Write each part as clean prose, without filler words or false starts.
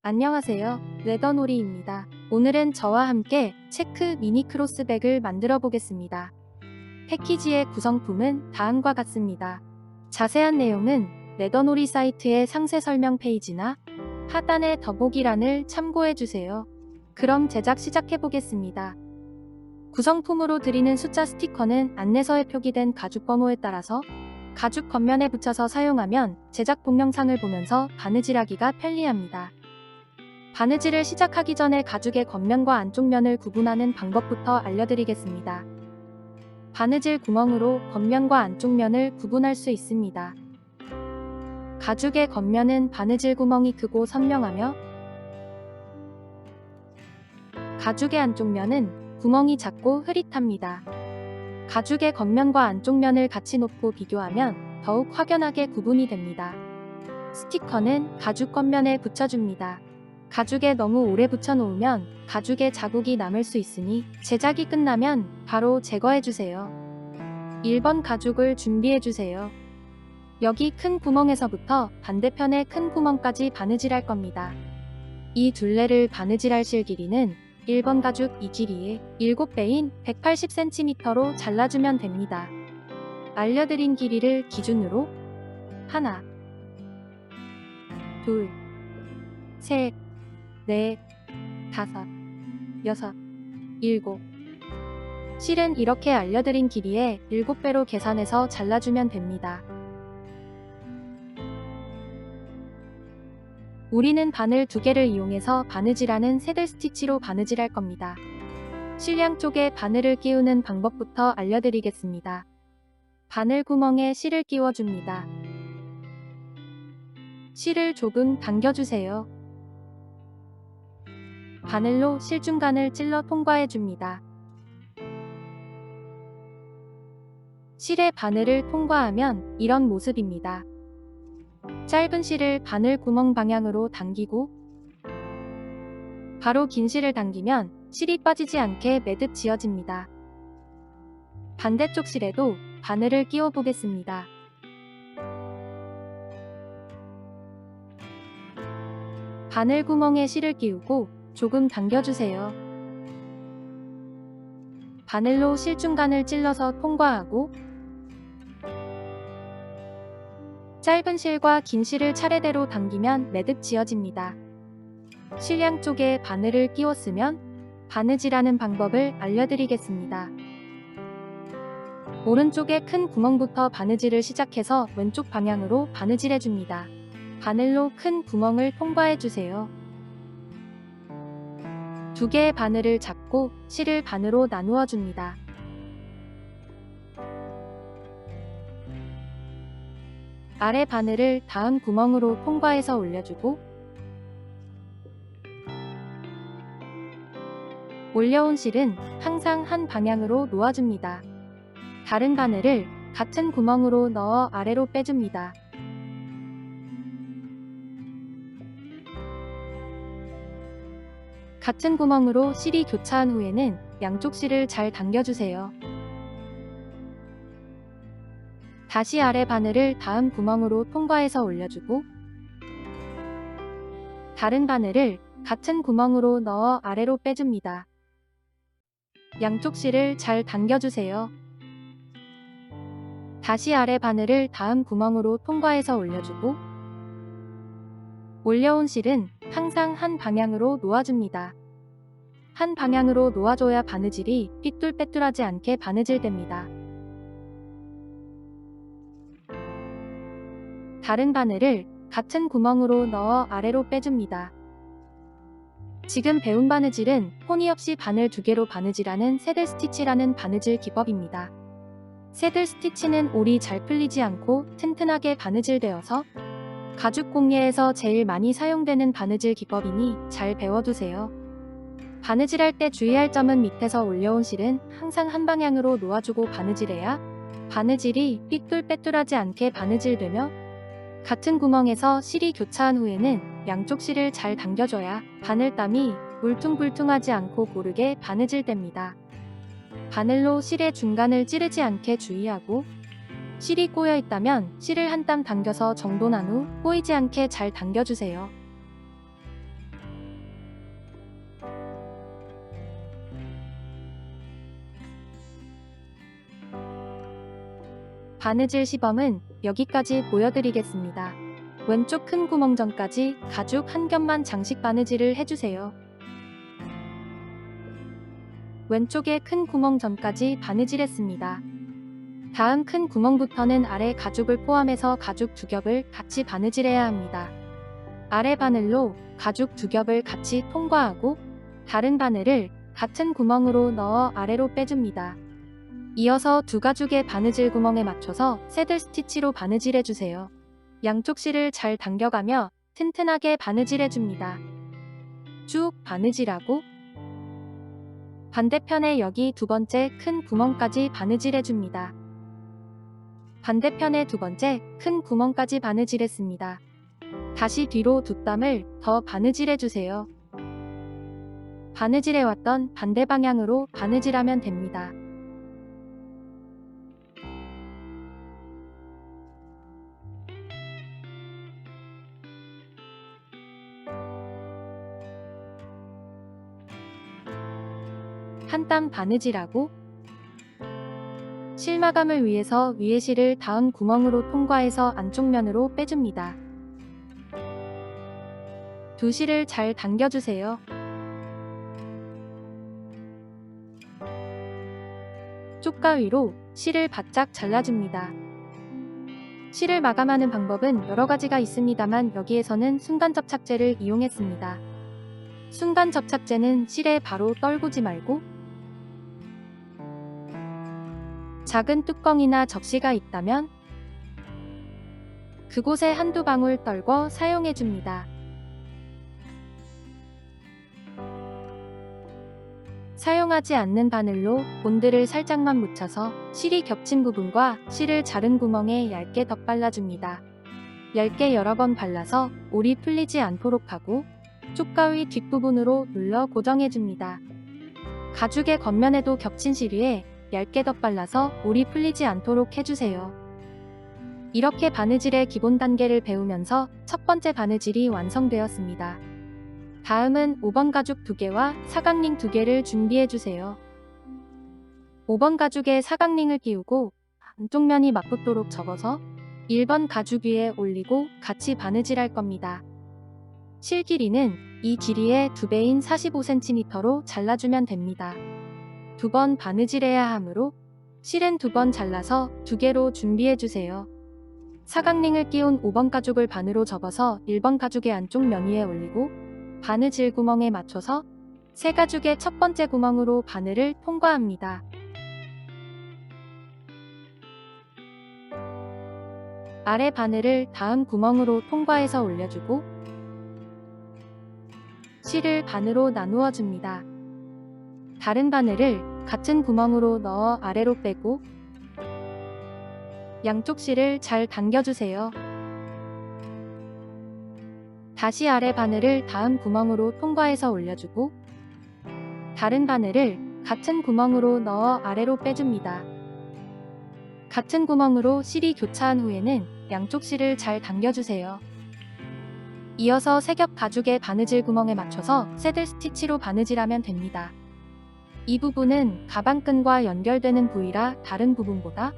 안녕하세요. 레더놀이입니다. 오늘은 저와 함께 체크 미니 크로스백을 만들어 보겠습니다. 패키지의 구성품은 다음과 같습니다. 자세한 내용은 레더놀이 사이트의 상세 설명 페이지나 하단의 더보기란을 참고해 주세요. 그럼 제작 시작해 보겠습니다. 구성품으로 드리는 숫자 스티커는 안내서에 표기된 가죽 번호에 따라서 가죽 겉면에 붙여서 사용하면 제작 동영상을 보면서 바느질하기가 편리합니다. 바느질을 시작하기 전에 가죽의 겉면과 안쪽 면을 구분하는 방법부터 알려드리겠습니다. 바느질 구멍으로 겉면과 안쪽 면을 구분할 수 있습니다. 가죽의 겉면은 바느질 구멍이 크고 선명하며 가죽의 안쪽 면은 구멍이 작고 흐릿합니다. 가죽의 겉면과 안쪽 면을 같이 놓고 비교하면 더욱 확연하게 구분이 됩니다. 스티커는 가죽 겉면에 붙여줍니다. 가죽에 너무 오래 붙여놓으면 가죽에 자국이 남을 수 있으니 제작이 끝나면 바로 제거해주세요. 1번 가죽을 준비해주세요. 여기 큰 구멍에서부터 반대편의 큰 구멍까지 바느질할 겁니다. 이 둘레를 바느질할 실 길이는 1번 가죽 이 길이의 7배인 180cm로 잘라주면 됩니다. 알려드린 길이를 기준으로 하나, 둘, 셋, 넷, 다섯, 여섯, 일곱. 실은 이렇게 알려드린 길이의 7배로 계산해서 잘라주면 됩니다. 우리는 바늘 2개를 이용해서 바느질하는 새들 스티치로 바느질할 겁니다. 실 양쪽에 바늘을 끼우는 방법부터 알려드리겠습니다. 바늘 구멍에 실을 끼워줍니다. 실을 조금 당겨주세요. 바늘로 실 중간을 찔러 통과해줍니다. 실의 바늘을 통과하면 이런 모습입니다. 짧은 실을 바늘 구멍 방향으로 당기고 바로 긴 실을 당기면 실이 빠지지 않게 매듭 지어집니다. 반대쪽 실에도 바늘을 끼워 보겠습니다. 바늘 구멍에 실을 끼우고 조금 당겨주세요. 바늘로 실 중간을 찔러서 통과하고 짧은 실과 긴 실을 차례대로 당기면 매듭 지어집니다. 실 양쪽에 바늘을 끼웠으면 바느질하는 방법을 알려드리겠습니다. 오른쪽에 큰 구멍부터 바느질을 시작해서 왼쪽 방향으로 바느질해줍니다. 바늘로 큰 구멍을 통과해주세요. 2개의 바늘을 잡고 실을 반으로 나누어 줍니다. 아래 바늘을 다음 구멍으로 통과해서 올려주고 올려온 실은 항상 한 방향으로 놓아줍니다. 다른 바늘을 같은 구멍으로 넣어 아래로 빼줍니다. 같은 구멍으로 실이 교차한 후에는 양쪽 실을 잘 당겨주세요. 다시 아래 바늘을 다음 구멍으로 통과해서 올려주고 다른 바늘을 같은 구멍으로 넣어 아래로 빼줍니다. 양쪽 실을 잘 당겨주세요. 다시 아래 바늘을 다음 구멍으로 통과해서 올려주고 올려온 실은 항상 한 방향으로 놓아줍니다. 한 방향으로 놓아줘야 바느질이 삐뚤빼뚤하지 않게 바느질됩니다. 다른 바늘을 같은 구멍으로 넣어 아래로 빼줍니다. 지금 배운 바느질은 포니 없이 바늘 2개로 바느질하는 새들 스티치라는 바느질 기법입니다. 새들 스티치는 올이 잘 풀리지 않고 튼튼하게 바느질되어서 가죽 공예에서 제일 많이 사용되는 바느질 기법이니 잘 배워두세요. 바느질할 때 주의할 점은 밑에서 올려온 실은 항상 한 방향으로 놓아주고 바느질해야 바느질이 삐뚤빼뚤하지 않게 바느질되며 같은 구멍에서 실이 교차한 후에는 양쪽 실을 잘 당겨줘야 바늘땀이 울퉁불퉁하지 않고 고르게 바느질됩니다. 바늘로 실의 중간을 찌르지 않게 주의하고 실이 꼬여 있다면 실을 한 땀 당겨서 정돈한 후 꼬이지 않게 잘 당겨주세요. 바느질 시범은 여기까지 보여드리겠습니다. 왼쪽 큰 구멍 전까지 가죽 한 겹만 장식 바느질을 해주세요. 왼쪽에 큰 구멍 전까지 바느질했습니다. 다음 큰 구멍부터는 아래 가죽을 포함해서 가죽 두 겹을 같이 바느질해야 합니다. 아래 바늘로 가죽 두 겹을 같이 통과하고 다른 바늘을 같은 구멍으로 넣어 아래로 빼줍니다. 이어서 두 가죽의 바느질 구멍에 맞춰서 새들 스티치로 바느질해주세요. 양쪽 실을 잘 당겨가며 튼튼하게 바느질해줍니다. 쭉 바느질하고 반대편에 여기 두 번째 큰 구멍까지 바느질해줍니다. 반대편에 두 번째 큰 구멍까지 바느질했습니다. 다시 뒤로 두 땀을 더 바느질해주세요. 바느질해왔던 반대 방향으로 바느질하면 됩니다. 한 땀 바느질하고 실 마감을 위해서 위에 실을 다음 구멍으로 통과해서 안쪽 면으로 빼줍니다. 두 실을 잘 당겨주세요. 쪽가위로 실을 바짝 잘라줍니다. 실을 마감하는 방법은 여러 가지가 있습니다만 여기에서는 순간 접착제를 이용했습니다. 순간 접착제는 실에 바로 떨구지 말고 작은 뚜껑이나 접시가 있다면 그곳에 한두 방울 떨궈 사용해줍니다. 사용하지 않는 바늘로 본드를 살짝만 묻혀서 실이 겹친 부분과 실을 자른 구멍에 얇게 덧발라줍니다. 얇게 여러 번 발라서 올이 풀리지 않도록 하고 쪽가위 뒷부분으로 눌러 고정해줍니다. 가죽의 겉면에도 겹친 실 위에 얇게 덧발라서 올이 풀리지 않도록 해주세요. 이렇게 바느질의 기본 단계를 배우면서 첫 번째 바느질이 완성되었습니다. 다음은 5번 가죽 2개와 사각링 2개를 준비해주세요. 5번 가죽에 사각링을 끼우고 안쪽 면이 맞붙도록 접어서 1번 가죽 위에 올리고 같이 바느질할 겁니다. 실 길이는 이 길이의 2배인 45cm로 잘라주면 됩니다. 2번 바느질해야 하므로 실은 2번 잘라서 2개로 준비해주세요. 사각링을 끼운 5번 가죽을 반으로 접어서 1번 가죽의 안쪽 면 위에 올리고 바느질 구멍에 맞춰서 새 가죽의 첫 번째 구멍으로 바늘을 통과합니다. 아래 바늘을 다음 구멍으로 통과해서 올려주고 실을 반으로 나누어 줍니다. 다른 바늘을 같은 구멍으로 넣어 아래로 빼고 양쪽 실을 잘 당겨주세요. 다시 아래 바늘을 다음 구멍으로 통과해서 올려주고 다른 바늘을 같은 구멍으로 넣어 아래로 빼줍니다. 같은 구멍으로 실이 교차한 후에는 양쪽 실을 잘 당겨주세요. 이어서 세 겹 가죽의 바느질 구멍에 맞춰서 새들 스티치로 바느질하면 됩니다. 이 부분은 가방끈과 연결되는 부위라 다른 부분보다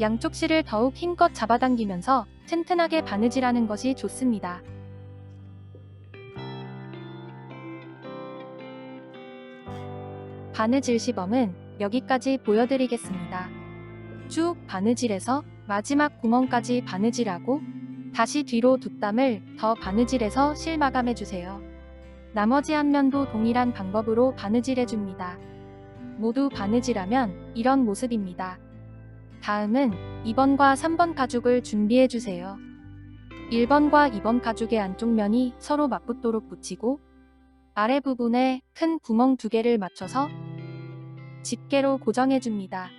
양쪽 실을 더욱 힘껏 잡아당기면서 튼튼하게 바느질하는 것이 좋습니다. 바느질 시범은 여기까지 보여드리겠습니다. 쭉 바느질해서 마지막 구멍까지 바느질하고 다시 뒤로 두 땀을 더 바느질해서 실 마감해주세요. 나머지 한 면도 동일한 방법으로 바느질해줍니다. 모두 바느질하면 이런 모습입니다. 다음은 2번과 3번 가죽을 준비해주세요. 1번과 2번 가죽의 안쪽 면이 서로 맞붙도록 붙이고 아래 부분에 큰 구멍 2개를 맞춰서 집게로 고정해줍니다.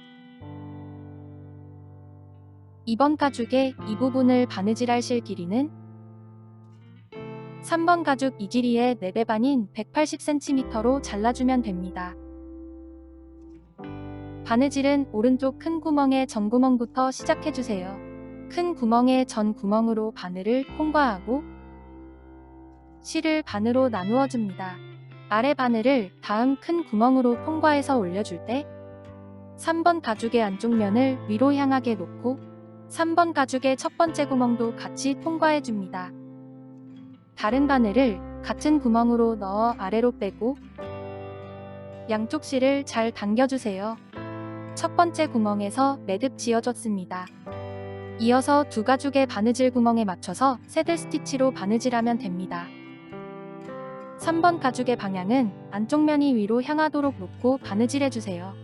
2번 가죽의 이 부분을 바느질할 실 길이는 3번 가죽 이 길이의 4배 반인 180cm로 잘라주면 됩니다. 바느질은 오른쪽 큰 구멍의 전 구멍부터 시작해주세요. 큰 구멍의 전 구멍으로 바늘을 통과하고 실을 반으로 나누어줍니다. 아래 바늘을 다음 큰 구멍으로 통과해서 올려줄 때 3번 가죽의 안쪽 면을 위로 향하게 놓고 3번 가죽의 첫 번째 구멍도 같이 통과해 줍니다. 다른 바늘을 같은 구멍으로 넣어 아래로 빼고 양쪽 실을 잘 당겨주세요. 첫 번째 구멍에서 매듭 지어줬습니다. 이어서 두 가죽의 바느질 구멍에 맞춰서 새들 스티치로 바느질하면 됩니다. 3번 가죽의 방향은 안쪽 면이 위로 향하도록 놓고 바느질해주세요.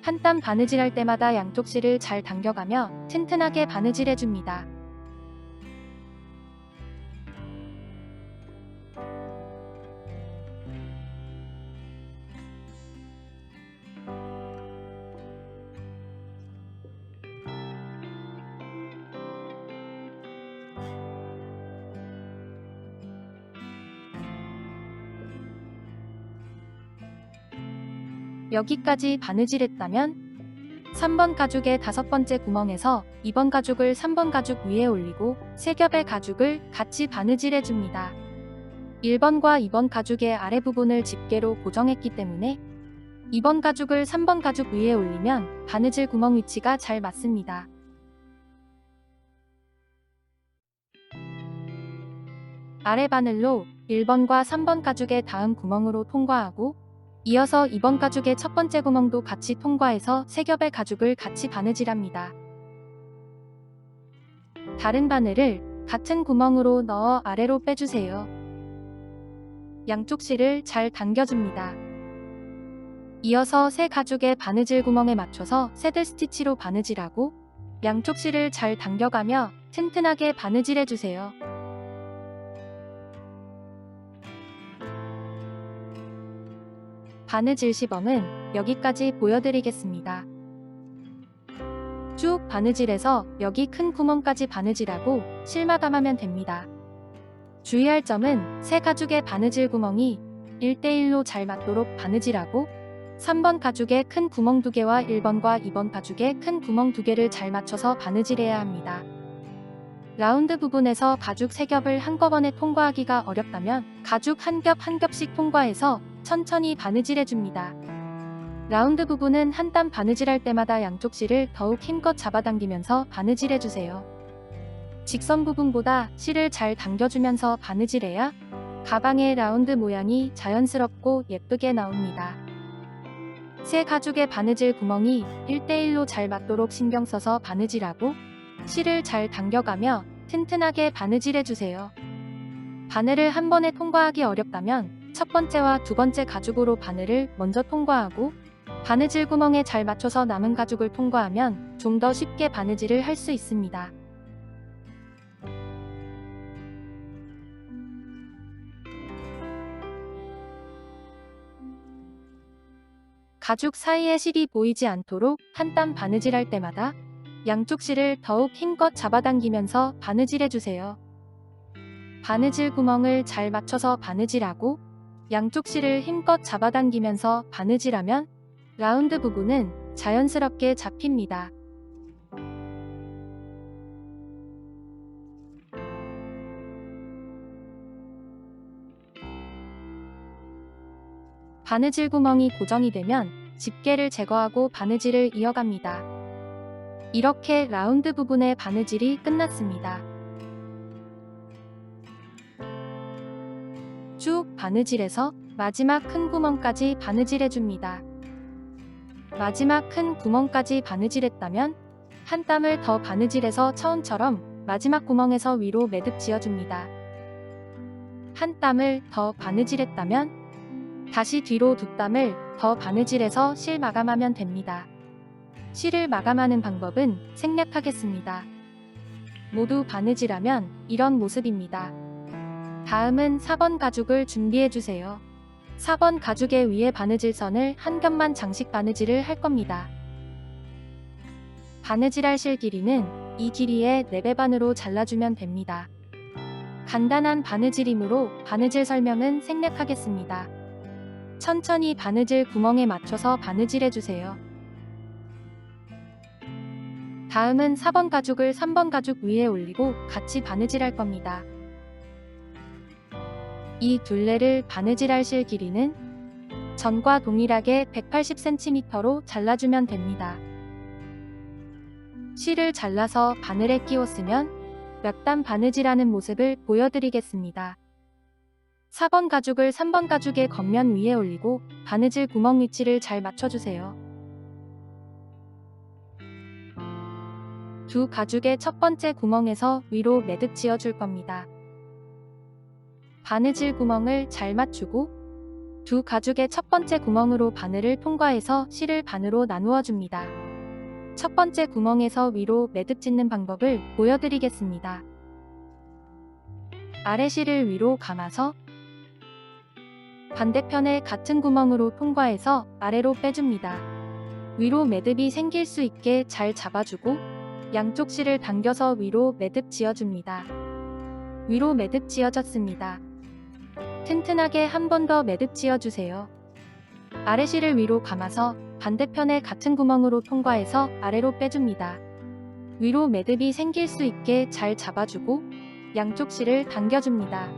한 땀 바느질할 때마다 양쪽 실을 잘 당겨가며 튼튼하게 바느질해줍니다. 여기까지 바느질했다면 3번 가죽의 다섯 번째 구멍에서 2번 가죽을 3번 가죽 위에 올리고 세 겹의 가죽을 같이 바느질해 줍니다. 1번과 2번 가죽의 아래 부분을 집게로 고정했기 때문에 2번 가죽을 3번 가죽 위에 올리면 바느질 구멍 위치가 잘 맞습니다. 아래 바늘로 1번과 3번 가죽의 다음 구멍으로 통과하고 이어서 2번 가죽의 첫 번째 구멍도 같이 통과해서 세 겹의 가죽을 같이 바느질합니다. 다른 바늘을 같은 구멍으로 넣어 아래로 빼주세요. 양쪽 실을 잘 당겨줍니다. 이어서 세 가죽의 바느질 구멍에 맞춰서 새들 스티치로 바느질하고 양쪽 실을 잘 당겨가며 튼튼하게 바느질해주세요. 바느질 시범은 여기까지 보여드리겠습니다. 쭉 바느질해서 여기 큰 구멍까지 바느질하고 실 마감하면 됩니다. 주의할 점은 세 가죽의 바느질 구멍이 1대1로 잘 맞도록 바느질하고 3번 가죽의 큰 구멍 2개와 1번과 2번 가죽의 큰 구멍 2개를 잘 맞춰서 바느질해야 합니다. 라운드 부분에서 가죽 3겹을 한꺼번에 통과하기가 어렵다면 가죽 한 겹 한 겹씩 통과해서 천천히 바느질해줍니다. 라운드 부분은 한 땀 바느질할 때마다 양쪽 실을 더욱 힘껏 잡아당기면서 바느질해주세요. 직선 부분보다 실을 잘 당겨주면서 바느질해야 가방의 라운드 모양이 자연스럽고 예쁘게 나옵니다. 새 가죽의 바느질 구멍이 1대1로 잘 맞도록 신경 써서 바느질하고 실을 잘 당겨가며 튼튼하게 바느질해주세요. 바늘을 한 번에 통과하기 어렵다면 첫 번째와 두 번째 가죽으로 바늘을 먼저 통과하고 바느질 구멍에 잘 맞춰서 남은 가죽을 통과하면 좀 더 쉽게 바느질을 할 수 있습니다. 가죽 사이에 실이 보이지 않도록 한 땀 바느질할 때마다 양쪽 실을 더욱 힘껏 잡아당기면서 바느질해주세요. 바느질 구멍을 잘 맞춰서 바느질하고 양쪽 실을 힘껏 잡아당기면서 바느질하면 라운드 부분은 자연스럽게 잡힙니다. 바느질 구멍이 고정이 되면 집게를 제거하고 바느질을 이어갑니다. 이렇게 라운드 부분의 바느질이 끝났습니다. 쭉 바느질해서 마지막 큰 구멍까지 바느질해줍니다. 마지막 큰 구멍까지 바느질했다면 한 땀을 더 바느질해서 처음처럼 마지막 구멍에서 위로 매듭 지어줍니다. 한 땀을 더 바느질했다면 다시 뒤로 두 땀을 더 바느질해서 실 마감하면 됩니다. 실을 마감하는 방법은 생략하겠습니다. 모두 바느질하면 이런 모습입니다. 다음은 4번 가죽을 준비해주세요. 4번 가죽의 위에 바느질선을 한 겹만 장식 바느질을 할 겁니다. 바느질할 실 길이는 이 길이의 4배 반으로 잘라주면 됩니다. 간단한 바느질이므로 바느질 설명은 생략하겠습니다. 천천히 바느질 구멍에 맞춰서 바느질해주세요. 다음은 4번 가죽을 3번 가죽 위에 올리고 같이 바느질할 겁니다. 이 둘레를 바느질할 실 길이는 전과 동일하게 180cm로 잘라주면 됩니다. 실을 잘라서 바늘에 끼웠으면 몇 단 바느질하는 모습을 보여드리겠습니다. 4번 가죽을 3번 가죽의 겉면 위에 올리고 바느질 구멍 위치를 잘 맞춰주세요. 두 가죽의 첫 번째 구멍에서 위로 매듭 지어줄 겁니다. 바느질 구멍을 잘 맞추고 두 가죽의 첫 번째 구멍으로 바늘을 통과해서 실을 반으로 나누어 줍니다. 첫 번째 구멍에서 위로 매듭 짓는 방법을 보여드리겠습니다. 아래 실을 위로 감아서 반대편에 같은 구멍으로 통과해서 아래로 빼줍니다. 위로 매듭이 생길 수 있게 잘 잡아주고 양쪽 실을 당겨서 위로 매듭 지어줍니다. 위로 매듭 지어졌습니다. 튼튼하게 한 번 더 매듭 지어주세요. 아래 실을 위로 감아서 반대편에 같은 구멍으로 통과해서 아래로 빼줍니다. 위로 매듭이 생길 수 있게 잘 잡아주고 양쪽 실을 당겨줍니다.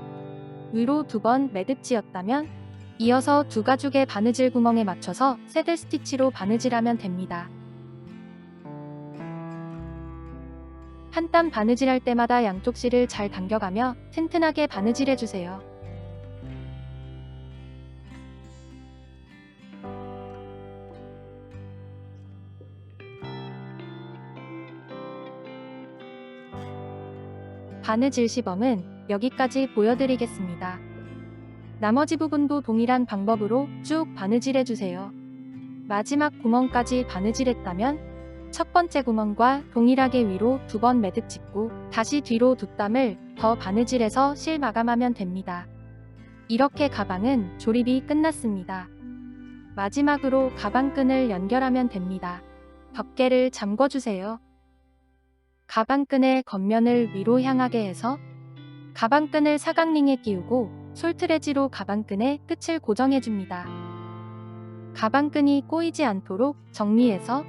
위로 2번 매듭 지었다면 이어서 두 가죽의 바느질 구멍에 맞춰서 새들 스티치로 바느질하면 됩니다. 한 땀 바느질할 때마다 양쪽 실을 잘 당겨가며 튼튼하게 바느질해주세요. 바느질 시범은 여기까지 보여드리겠습니다. 나머지 부분도 동일한 방법으로 쭉 바느질해주세요. 마지막 구멍까지 바느질했다면 첫 번째 구멍과 동일하게 위로 2번 매듭 짚고 다시 뒤로 2땀을 더 바느질해서 실 마감하면 됩니다. 이렇게 가방은 조립이 끝났습니다. 마지막으로 가방끈을 연결하면 됩니다. 덮개를 잠궈주세요. 가방끈의 겉면을 위로 향하게 해서 가방끈을 사각링에 끼우고 솔트레지로 가방끈의 끝을 고정해줍니다. 가방끈이 꼬이지 않도록 정리해서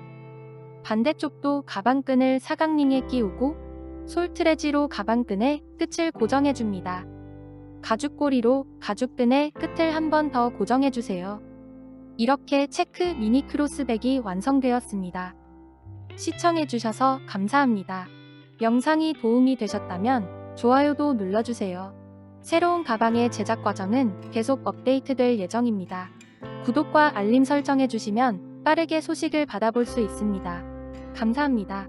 반대쪽도 가방끈을 사각링에 끼우고 솔트레지로 가방끈의 끝을 고정해줍니다. 가죽고리로 가죽끈의 끝을 한 번 더 고정해주세요. 이렇게 체크 미니 크로스백이 완성되었습니다. 시청해주셔서 감사합니다. 영상이 도움이 되셨다면 좋아요도 눌러주세요. 새로운 가방의 제작 과정은 계속 업데이트될 예정입니다. 구독과 알림 설정해주시면 빠르게 소식을 받아볼 수 있습니다. 감사합니다.